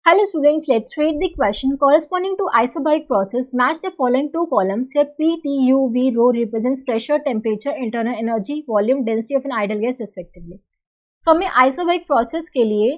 Hello students, let's read the question. Corresponding to isobaric process, match the following two columns where P, T, U, V row represents pressure, temperature, internal energy, volume, density of an ideal gas respectively. So हमें isobaric process के लिए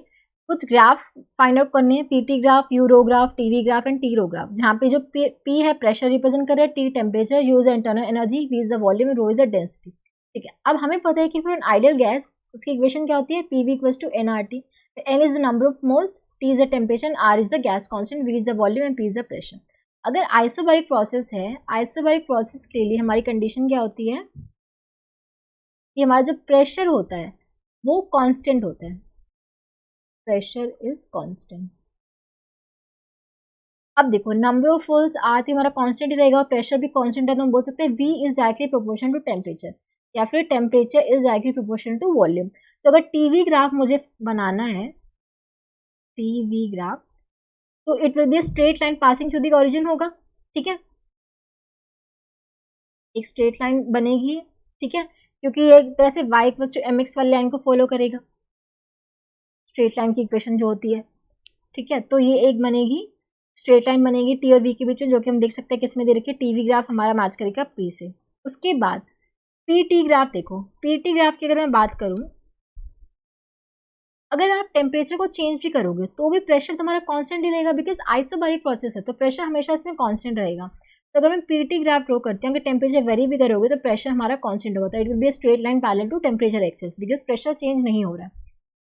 कुछ graphs find out करने हैं, PT graph, U rho graph, TV graph and T rho graph, जहाँ पे जो P है प्रेशर रिप्रेजेंट कर रहा है, T temperature, U is internal energy, V is the volume, rho is the density. ठीक है, अब हमें पता है कि फॉर एन आइडियल गैस उसकी इक्वेशन क्या होती है, PV equals to nRT. N is the number of moles, T is the temperature, R is the gas constant, V is the volume and P is the pressure. अगर isobaric process है, isobaric process के लिए हमारी condition क्या होती है कि हमारा जो प्रेशर होता है वो कांस्टेंट होता है. Pressure is constant. अब देखो नंबर ऑफ मोल्स आती हमारा कांस्टेंट ही रहेगा और प्रेशर भी कांस्टेंट है, तो हम बोल सकते हैं V is directly proportional to temperature या फिर temperature is directly proportional to volume. तो अगर टीवी ग्राफ मुझे बनाना है, टीवी ग्राफ, तो it will be a straight line passing through the origin होगा. ठीक है, एक स्ट्रेट लाइन बनेगी. ठीक है, क्योंकि ये एक तरह से y इक्वल्स टू mx वाली लाइन को फॉलो करेगा, स्ट्रेट लाइन की इक्वेशन जो होती है. ठीक है, तो ये एक बनेगी, स्ट्रेट लाइन बनेगी टी और वी के बीच में, जो कि हम देख सकते हैं किसमें दे रखी है, टीवी ग्राफ हमारा मैच करेगा पी से. उसके बाद पीटी ग्राफ देखो, पीटी ग्राफ की अगर मैं बात करूं, अगर आप टेम्परेचर को चेंज भी करोगे तो भी प्रेशर तुम्हारा कांस्टेंट ही रहेगा, बिकॉज आइसोबैरिक प्रोसेस है तो प्रेशर हमेशा इसमें कांस्टेंट रहेगा. तो अगर मैं पीटी ग्राफ ड्रॉ करती हूँ, अगर टेम्परेचर वेरी भी करोगे तो प्रेशर हमारा कांस्टेंट होता है. It will be a straight line parallel to temperature axes, because pressure change नहीं हो रहा है.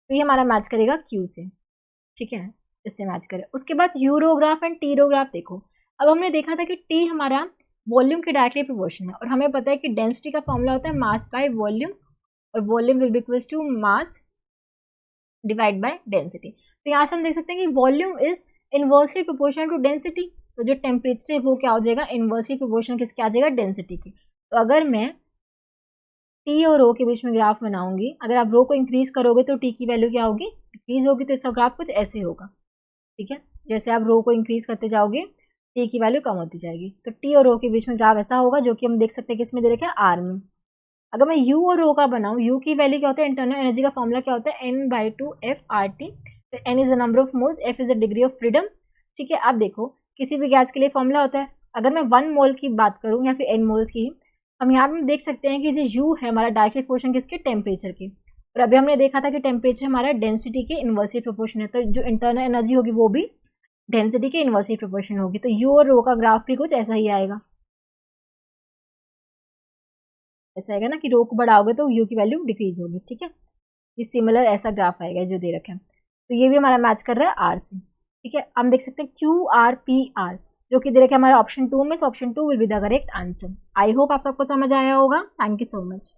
तो ये हमारा मैच करेगा क्यू से. ठीक है, इससे मैच करे. उसके बाद यूरोग्राफ एंड टी रोग्राफ देखो. अब हमने देखा था कि टी हमारा वॉल्यूम के डायरेक्टली प्रोपोर्शन है और हमें पता है कि डेंसिटी का फॉर्मूला होता है मास बाय वॉल्यूम, और volume will be equals to mass divide by density. तो यहाँ से हम देख सकते हैं कि volume is inversely proportional to density. तो जो टेम्परेचर है वो क्या हो जाएगा, इनवर्सली प्रोपोर्शनल किसके आ जाएगा, डेंसिटी की. तो अगर मैं टी और रो के बीच में ग्राफ बनाऊंगी, अगर आप रो को इंक्रीज करोगे तो टी की वैल्यू क्या होगी, डिक्रीज होगी. तो इसका ग्राफ कुछ ऐसे होगा. ठीक है, जैसे आप रो को इंक्रीज करते जाओगे टी की वैल्यू कम होती जाएगी. तो टी और रो के बीच में ग्राफ ऐसा होगा, जो कि हम देख सकते हैं किसमें दे रखे हैं, आर में. अगर मैं यू और रो का बनाऊं, यू की वैल्यू क्या होता है, इंटरनल एनर्जी का फॉर्मूला क्या होता है, n/2 FRT. तो n is the number of moles, F is the degree of freedom. ठीक है, अब देखो किसी भी गैस के लिए फॉर्मूला होता है. अगर मैं 1 मोल की बात करूं या फिर n मोल्स की, हम यहाँ पे देख सकते हैं कि जो u है हमारा डायरेक्टली प्रोपोर्शन किसके, टेम्परेचर के. और अभी हमने देखा था कि टेम्परेचर हमारा डेंसिटी के इनवर्सली प्रोपोर्शन है, तो जो इंटरनल एनर्जी होगी वो भी डेंसिटी के इनवर्सली प्रोपोर्शन होगी. तो यू और रो का ग्राफ भी कुछ ऐसा ही आएगा. ऐसा आएगा ना कि रो को बढ़ाओगे तो यू की वैल्यू डिक्रीज होगी. ठीक है, ये सिमिलर ऐसा ग्राफ आएगा जो दे रखा है. तो ये भी हमारा मैच कर रहा है आर से. ठीक है, हम देख सकते हैं QRPR जो कि दे रखा है हमारा ऑप्शन 2 में. Option 2 will be the correct answer. I hope आप सबको समझ आया होगा. Thank you so much.